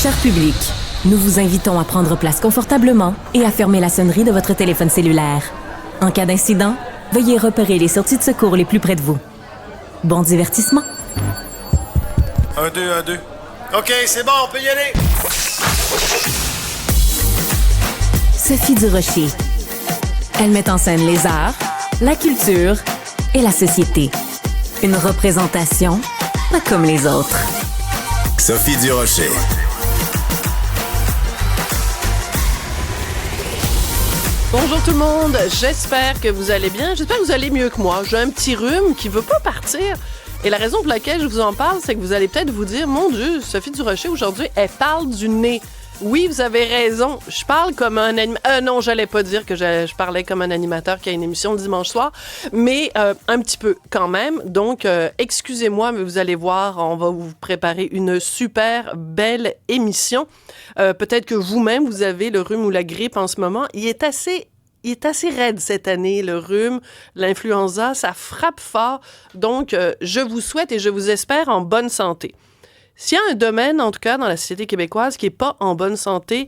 Cher public, nous vous invitons à prendre place confortablement et à fermer la sonnerie de votre téléphone cellulaire. En cas d'incident, veuillez repérer les sorties de secours les plus près de vous. Bon divertissement. 1, 2, 1, 2. OK, c'est bon, on peut y aller. Sophie Durocher. Elle met en scène les arts, la culture et la société. Une représentation pas comme les autres. Sophie Durocher. Bonjour tout le monde, j'espère que vous allez bien, j'espère que vous allez mieux que moi. J'ai un petit rhume qui veut pas partir et la raison pour laquelle je vous en parle, c'est que vous allez peut-être vous dire, mon Dieu, Sophie Durocher aujourd'hui, elle parle du nez. Oui, vous avez raison, je parle comme un animateur, non, j'allais pas dire que je parlais comme un animateur qui a une émission le dimanche soir, mais un petit peu quand même, donc excusez-moi, mais vous allez voir, on va vous préparer une super belle émission. Peut-être que vous-même, vous avez le rhume ou la grippe en ce moment. Il est assez raide cette année, le rhume, l'influenza, ça frappe fort. Donc, je vous souhaite et je vous espère en bonne santé. S'il y a un domaine, en tout cas, dans la société québécoise qui n'est pas en bonne santé,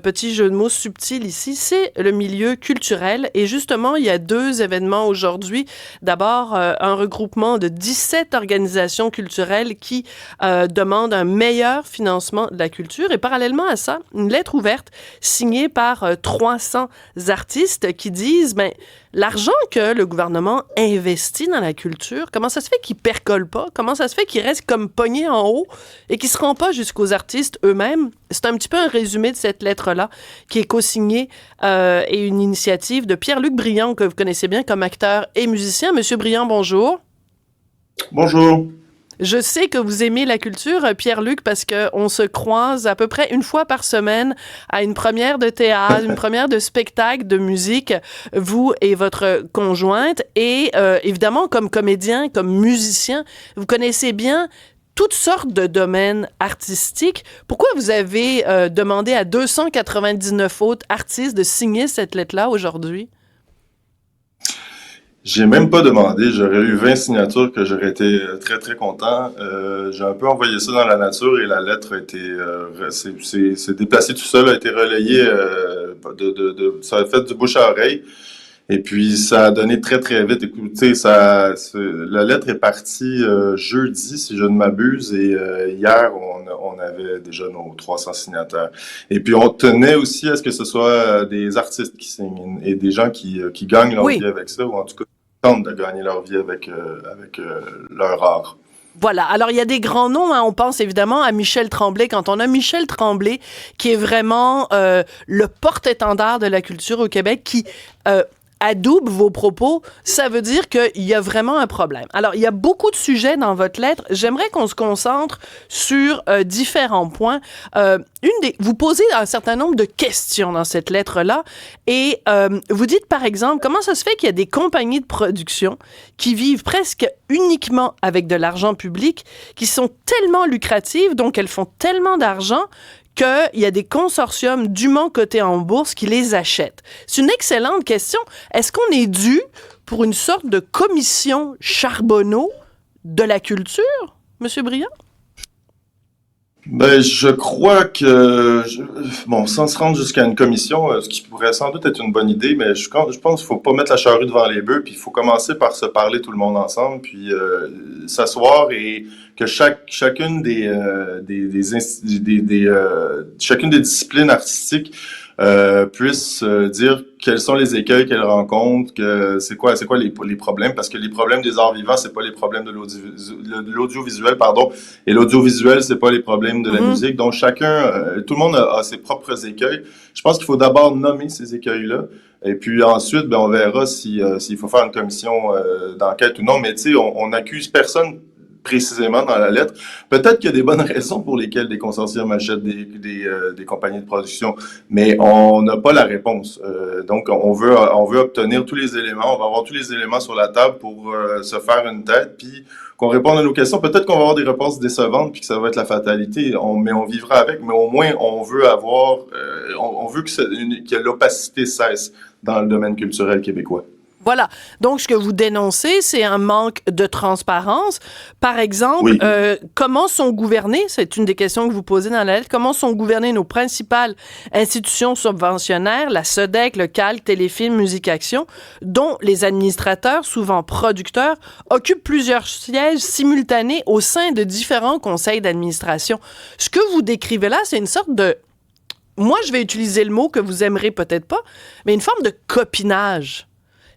petit jeu de mots subtil ici, c'est le milieu culturel. Et justement, il y a 2 événements aujourd'hui. D'abord, un regroupement de 17 organisations culturelles qui demandent un meilleur financement de la culture. Et parallèlement à ça, une lettre ouverte signée par 300 artistes qui disent, l'argent que le gouvernement investit dans la culture, comment ça se fait qu'il percole pas? Comment ça se fait qu'il reste comme pogné en haut et qu'il se rend pas jusqu'aux artistes eux-mêmes? C'est un petit peu un résumé de cette lettre-là qui est co-signée et une initiative de Pierre-Luc Briand, que vous connaissez bien comme acteur et musicien. Monsieur Briand, bonjour. Bonjour. Je sais que vous aimez la culture, Pierre-Luc, parce qu'on se croise à peu près une fois par semaine à une première de théâtre, une première de spectacle, de musique, vous et votre conjointe. Et évidemment, comme comédien, comme musicien, vous connaissez bien toutes sortes de domaines artistiques. Pourquoi vous avez demandé à 299 autres artistes de signer cette lettre-là aujourd'hui? J'ai même pas demandé, j'aurais eu 20 signatures que j'aurais été très très content. J'ai un peu envoyé ça dans la nature et la lettre a été s'est déplacée tout seul, a été relayée ça a fait du bouche à oreille. Et puis ça a donné très très vite. Écoutez, la lettre est partie jeudi si je ne m'abuse et hier on avait déjà nos 300 signataires. Et puis on tenait aussi à ce que ce soit des artistes qui signent et des gens qui gagnent leur vie avec ça ou en tout cas tentent de gagner leur vie avec leur art. Voilà. Alors, il y a des grands noms. On pense évidemment à Michel Tremblay. Quand on a Michel Tremblay, qui est vraiment le porte-étendard de la culture au Québec, qui adoube vos propos, ça veut dire qu'il y a vraiment un problème. Alors, il y a beaucoup de sujets dans votre lettre. J'aimerais qu'on se concentre sur différents points. Vous posez un certain nombre de questions dans cette lettre-là et vous dites, par exemple, comment ça se fait qu'il y a des compagnies de production qui vivent presque uniquement avec de l'argent public, qui sont tellement lucratives, donc elles font tellement d'argent qu'il y a des consortiums dûment cotés en bourse qui les achètent. C'est une excellente question. Est-ce qu'on est dû pour une sorte de commission Charbonneau de la culture, M. Briand? Je crois que, sans se rendre jusqu'à une commission, ce qui pourrait sans doute être une bonne idée, mais je pense qu'il faut pas mettre la charrue devant les bœufs, puis il faut commencer par se parler tout le monde ensemble, puis s'asseoir et que chacune chacune des disciplines artistiques puisse dire quels sont les écueils qu'elle rencontre, que c'est quoi les problèmes, parce que les problèmes des arts vivants, c'est pas les problèmes de l'audiovisuel, et l'audiovisuel, c'est pas les problèmes de la musique. Donc tout le monde a ses propres écueils. Je pense qu'il faut d'abord nommer ces écueils-là, et puis ensuite, on verra s'il faut faire une commission d'enquête ou non, mais tu sais, on n'accuse personne précisément dans la lettre. Peut-être qu'il y a des bonnes raisons pour lesquelles des consortiums achètent des compagnies de production, mais on n'a pas la réponse. Donc, on veut obtenir tous les éléments, on va avoir tous les éléments sur la table pour se faire une tête, puis qu'on réponde à nos questions. Peut-être qu'on va avoir des réponses décevantes, puis que ça va être la fatalité, mais on vivra avec, mais au moins, on veut avoir, on veut que l'opacité cesse dans le domaine culturel québécois. Voilà. Donc, ce que vous dénoncez, c'est un manque de transparence. Par exemple, comment sont gouvernées, c'est une des questions que vous posez dans la lettre, comment sont gouvernées nos principales institutions subventionnaires, la SODEC, le CALC, Téléfilm, Musique Action, dont les administrateurs, souvent producteurs, occupent plusieurs sièges simultanés au sein de différents conseils d'administration. Ce que vous décrivez là, c'est une sorte de... Moi, je vais utiliser le mot que vous aimerez peut-être pas, mais une forme de copinage.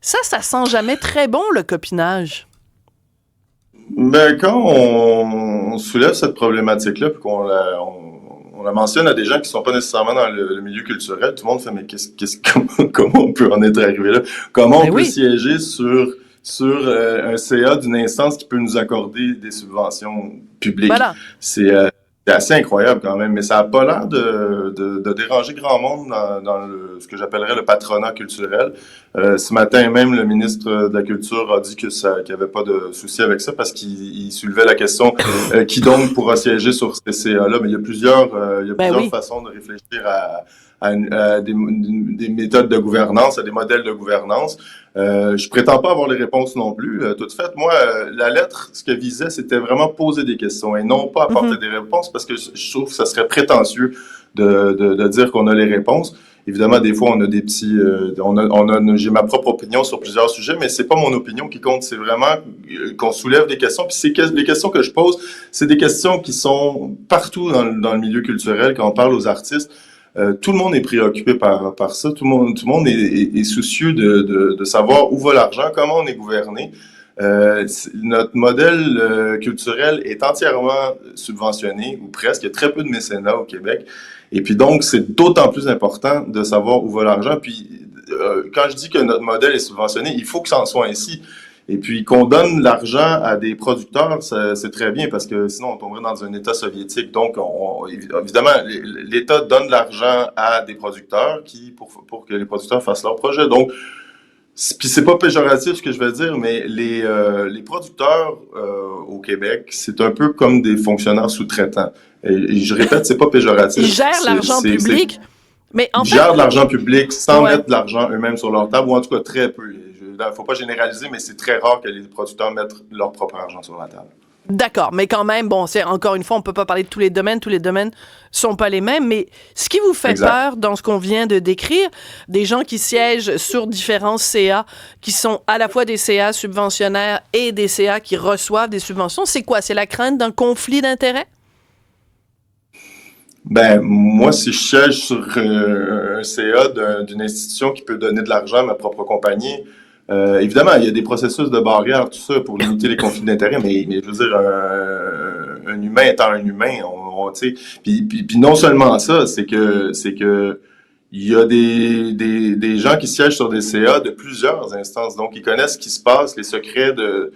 Ça sent jamais très bon, le copinage. Ben, quand on soulève cette problématique-là, puis on la mentionne à des gens qui sont pas nécessairement dans le milieu culturel, tout le monde fait, mais comment on peut en être arrivé là? Comment on peut siéger sur un CA d'une instance qui peut nous accorder des subventions publiques? Voilà. C'est assez incroyable quand même, mais ça n'a pas l'air de déranger grand monde dans ce que j'appellerais le patronat culturel. Ce matin même, le ministre de la Culture a dit qu'il n'y avait pas de souci avec ça parce qu'il soulevait la question qui donc pourra siéger sur ces CA-là. Mais il y a plusieurs façons de réfléchir à des méthodes de gouvernance, à des modèles de gouvernance. Je prétends pas avoir les réponses non plus. Toute fait, moi, la lettre, ce qu'elle visait, c'était vraiment poser des questions et non pas apporter des réponses parce que je trouve que ça serait prétentieux de dire qu'on a les réponses. Évidemment, des fois, on a des petits, j'ai ma propre opinion sur plusieurs sujets, mais c'est pas mon opinion qui compte. C'est vraiment qu'on soulève des questions. Puis les questions que je pose, c'est des questions qui sont partout dans le milieu culturel quand on parle aux artistes. Tout le monde est préoccupé par ça. Tout le monde est soucieux de savoir où va l'argent, comment on est gouverné. Notre modèle culturel est entièrement subventionné, ou presque. Il y a très peu de mécénat au Québec. Et puis donc, c'est d'autant plus important de savoir où va l'argent. Puis, quand je dis que notre modèle est subventionné, il faut que ça en soit ainsi. Et puis, qu'on donne l'argent à des producteurs, c'est très bien, parce que sinon, on tomberait dans un État soviétique. Donc, évidemment, l'État donne de l'argent à des producteurs pour que les producteurs fassent leur projet. Donc, puis c'est pas péjoratif ce que je vais dire, mais les producteurs au Québec, c'est un peu comme des fonctionnaires sous-traitants. Et je répète, c'est pas péjoratif. Ils gèrent l'argent public, mais en fait... Ils gèrent de l'argent public sans mettre de l'argent eux-mêmes sur leur table, ou en tout cas très peu. Il ne faut pas généraliser, mais c'est très rare que les producteurs mettent leur propre argent sur la table. D'accord, mais quand même, bon, c'est encore une fois, on peut pas parler de tous les domaines sont pas les mêmes, mais ce qui vous fait peur dans ce qu'on vient de décrire, des gens qui siègent sur différents CA, qui sont à la fois des CA subventionnaires et des CA qui reçoivent des subventions, c'est quoi? C'est la crainte d'un conflit d'intérêts? Ben, moi, si je siège sur un CA d'une institution qui peut donner de l'argent à ma propre compagnie, évidemment, il y a des processus de barrière, tout ça, pour limiter les conflits d'intérêts, mais je veux dire, un humain étant un humain, tu sais, puis non seulement ça, c'est que il y a des gens qui siègent sur des CA de plusieurs instances, donc ils connaissent ce qui se passe, les secrets de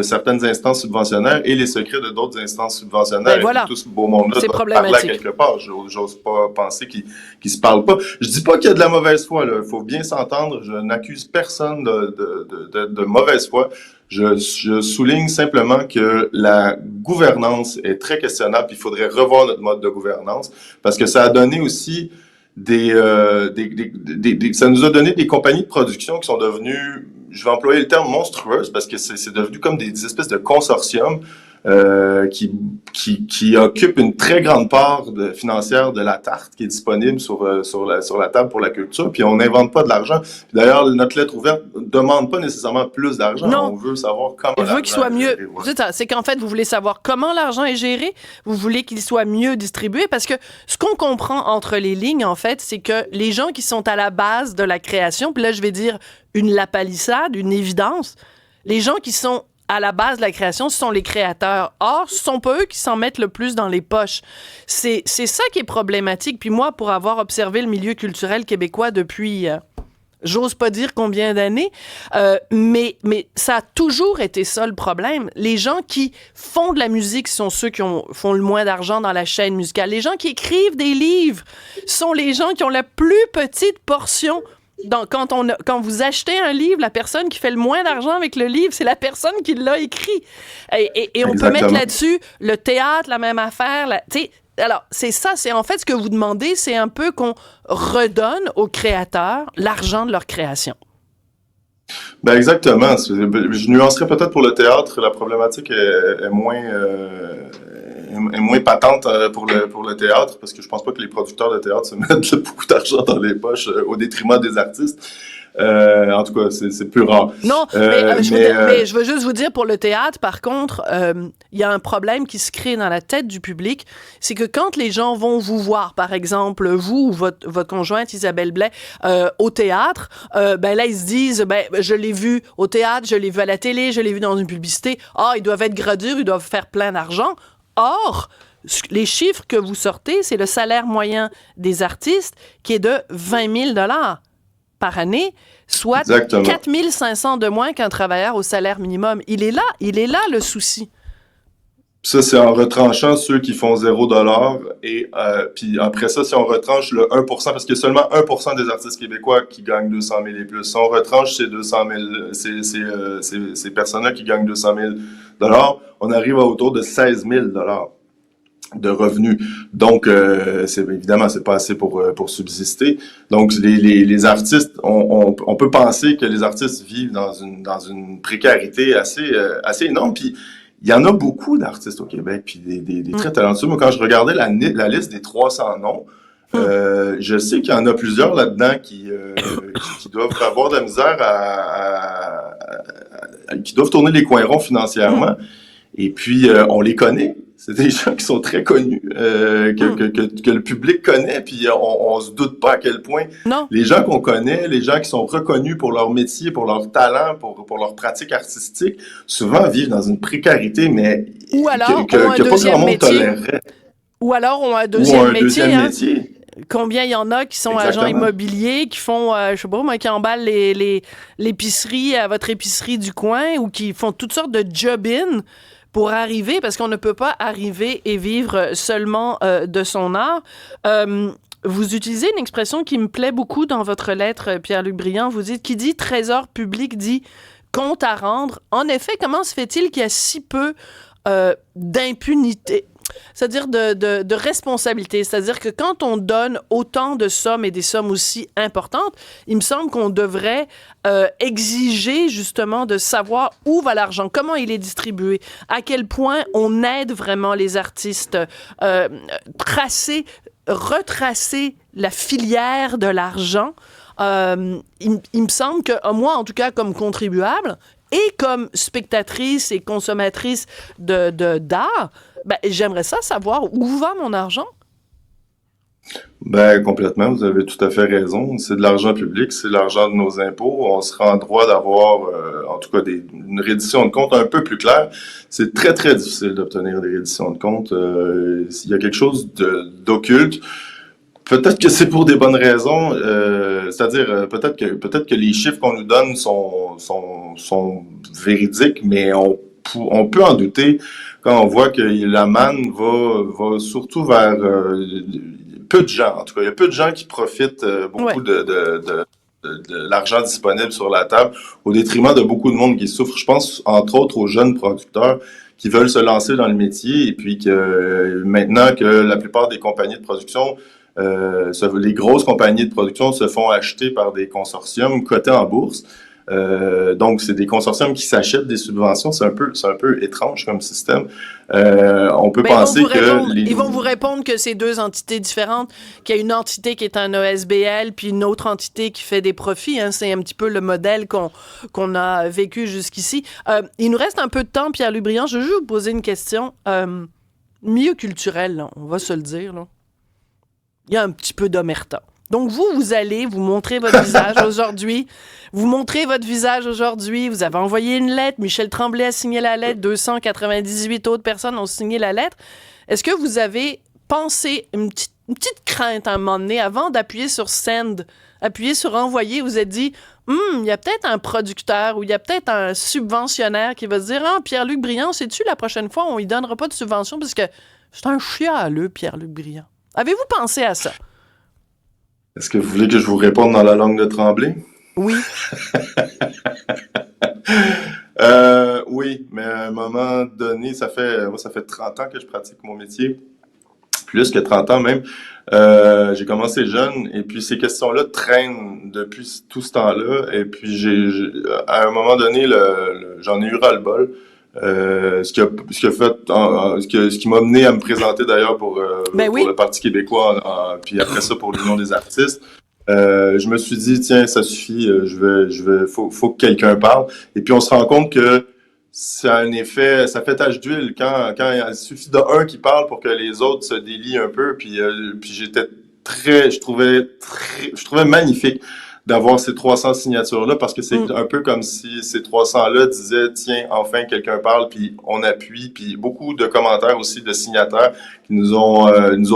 certaines instances subventionnaires et les secrets de d'autres instances subventionnaires. Ben voilà. Et tout ce beau monde-là doit parler à quelque part. J'ose pas penser qu'ils se parlent pas. Je dis pas qu'il y a de la mauvaise foi, là. Il faut bien s'entendre. Je n'accuse personne de mauvaise foi. Je souligne simplement que la gouvernance est très questionnable. Il faudrait revoir notre mode de gouvernance parce que ça a donné aussi ça nous a donné des compagnies de production qui sont devenues, je vais employer le terme monstrueuses parce que c'est devenu comme des espèces de consortiums qui occupent une très grande part financière de la tarte qui est disponible sur la table pour la culture, puis on n'invente pas de l'argent. D'ailleurs, notre lettre ouverte demande pas nécessairement plus d'argent, on veut savoir comment l'argent est géré. On veut qu'il soit mieux. C'est qu'en fait, vous voulez savoir comment l'argent est géré, vous voulez qu'il soit mieux distribué, parce que ce qu'on comprend entre les lignes, en fait, c'est que les gens qui sont à la base de la création, puis là, je vais dire une lapalissade, une évidence, les gens qui sont à la base de la création, ce sont les créateurs. Or, ce sont pas eux qui s'en mettent le plus dans les poches. C'est ça qui est problématique. Puis moi, pour avoir observé le milieu culturel québécois depuis, j'ose pas dire combien d'années, mais ça a toujours été ça le problème. Les gens qui font de la musique sont ceux qui font le moins d'argent dans la chaîne musicale. Les gens qui écrivent des livres sont les gens qui ont la plus petite portion. Donc, quand vous achetez un livre, la personne qui fait le moins d'argent avec le livre, c'est la personne qui l'a écrit. Et on peut mettre là-dessus le théâtre, la même affaire. Alors, c'est ça, c'est en fait ce que vous demandez, c'est un peu qu'on redonne aux créateurs l'argent de leur création. Ben exactement. Je nuancerais peut-être pour le théâtre, la problématique est moins patente pour le théâtre, parce que je pense pas que les producteurs de théâtre se mettent beaucoup d'argent dans les poches au détriment des artistes. En tout cas, c'est plus rare. Non, mais je veux juste vous dire, pour le théâtre, par contre, il y a un problème qui se crée dans la tête du public, c'est que quand les gens vont vous voir, par exemple, vous ou votre conjointe Isabelle Blais, au théâtre, ben là, ils se disent, ben, je l'ai vu au théâtre, je l'ai vu à la télé, je l'ai vu dans une publicité, ils doivent être gradures, ils doivent faire plein d'argent. Or, les chiffres que vous sortez, c'est le salaire moyen des artistes qui est de 20 000 $ par année, soit 4 500 de moins qu'un travailleur au salaire minimum. Il est là le souci. Ça, c'est en retranchant ceux qui font 0 $, et puis après ça, si on retranche le 1%, parce qu'il y a seulement 1% des artistes québécois qui gagnent 200 000 et plus. Si on retranche ces 200 000, ces personnes-là qui gagnent 200 000 $, on arrive à autour de 16 000 $ de revenus. Donc, évidemment, c'est pas assez pour subsister. Donc, les artistes, on peut penser que les artistes vivent dans une précarité assez énorme. Puis, il y en a beaucoup d'artistes au Québec, puis des très talentueux. Moi, quand je regardais la liste des 300 noms, je sais qu'il y en a plusieurs là-dedans qui doivent avoir de la misère qui doivent tourner les coins ronds financièrement. Et puis, on les connaît. C'est des gens qui sont très connus, que le public connaît, puis on se doute pas à quel point les gens qu'on connaît, les gens qui sont reconnus pour leur métier, pour leur talent, pour leur pratique artistique, souvent vivent dans une précarité, mais ou alors que pas grand monde tolérerait. Ou alors ont un deuxième métier. Combien il y en a qui sont agents immobiliers, qui font, je sais pas moi, qui emballent l'épicerie à votre épicerie du coin, ou qui font toutes sortes de job-in pour arriver, parce qu'on ne peut pas arriver et vivre seulement de son art. Vous utilisez une expression qui me plaît beaucoup dans votre lettre, Pierre-Luc Briand. Vous dites, qui dit trésor public dit compte à rendre. En effet, comment se fait-il qu'il y a si peu d'impunité? C'est-à-dire de responsabilité. C'est-à-dire que quand on donne autant de sommes et des sommes aussi importantes, il me semble qu'on devrait exiger justement de savoir où va l'argent, comment il est distribué, à quel point on aide vraiment les artistes, retracer la filière de l'argent. Il me semble que moi, en tout cas, comme contribuable et comme spectatrice et consommatrice d'art, ben, j'aimerais savoir où va mon argent. Ben, complètement, vous avez tout à fait raison. C'est de l'argent public, c'est l'argent de nos impôts. On sera en droit d'avoir, en tout cas, une reddition de compte un peu plus claire. C'est très, très difficile d'obtenir des redditions de compte. Il y a quelque chose d'occulte. Peut-être que c'est pour des bonnes raisons, c'est-à-dire peut-être que les chiffres qu'on nous donne sont véridiques, mais on peut en douter quand on voit que la manne va surtout vers peu de gens. En tout cas, il y a peu de gens qui profitent beaucoup de l'argent disponible sur la table au détriment de beaucoup de monde qui souffre. Je pense entre autres aux jeunes producteurs qui veulent se lancer dans le métier, et puis que maintenant que la plupart des compagnies de production, les grosses compagnies de production se font acheter par des consortiums cotés en bourse. Donc, c'est des consortiums qui s'achètent des subventions. C'est un peu étrange comme système. On peut penser Ils vont vous répondre que c'est deux entités différentes, qu'il y a une entité qui est un ESBL, puis une autre entité qui fait des profits. Hein. C'est un petit peu le modèle qu'on a vécu jusqu'ici. Il nous reste un peu de temps, Pierre-Luc Briand. Je veux juste vous poser une question. Milieu culturel, là, on va se le dire, là. Il y a un petit peu d'omerta. Donc, vous allez vous montrer votre visage aujourd'hui. Vous montrez votre visage aujourd'hui. Vous avez envoyé une lettre. Michel Tremblay a signé la lettre. 298 autres personnes ont signé la lettre. Est-ce que vous avez pensé une petite crainte à un moment donné, avant d'appuyer sur « send », appuyer sur « envoyer », vous êtes dit « il y a peut-être un producteur ou il y a peut-être un subventionnaire qui va se dire « Ah, Pierre-Luc Briand, sais-tu, la prochaine fois, on lui donnera pas de subvention parce que c'est un chialeux, Pierre-Luc Briand. » Avez-vous pensé à ça? Est-ce que vous voulez que je vous réponde dans la langue de Tremblay? Oui. Oui, mais à un moment donné, ça fait 30 ans que je pratique mon métier, plus que 30 ans même. J'ai commencé jeune et puis ces questions-là traînent depuis tout ce temps-là. Et puis à un moment donné, j'en ai eu ras-le-bol. Ce qui m'a mené à me présenter d'ailleurs pour le Parti québécois, puis après ça pour l'Union des artistes. Je me suis dit, tiens, ça suffit, faut que quelqu'un parle. Et puis on se rend compte que ça a un effet, ça fait tache d'huile quand il suffit d'un qui parle pour que les autres se délient un peu. Puis je trouvais magnifique d'avoir ces 300 signatures-là parce que c'est un peu comme si ces 300-là disaient, tiens, enfin quelqu'un parle, puis on appuie, puis beaucoup de commentaires aussi de signataires qui nous ont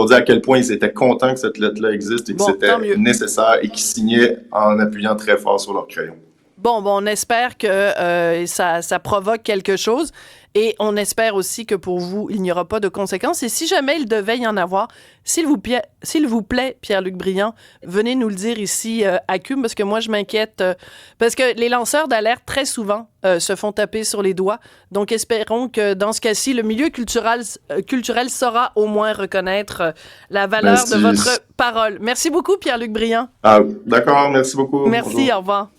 dit à quel point ils étaient contents que cette lettre-là existe et que c'était nécessaire et qui signaient en appuyant très fort sur leur crayon. Bon, on espère que ça provoque quelque chose et on espère aussi que pour vous, il n'y aura pas de conséquences. Et si jamais il devait y en avoir, s'il vous plaît, Pierre-Luc Briand, venez nous le dire ici à CUM parce que moi, je m'inquiète parce que les lanceurs d'alerte, très souvent, se font taper sur les doigts. Donc, espérons que dans ce cas-ci, le milieu culturel saura au moins reconnaître la valeur de votre parole. Merci beaucoup, Pierre-Luc Briand. Ah, d'accord, merci beaucoup. Merci, Bonjour. Au revoir.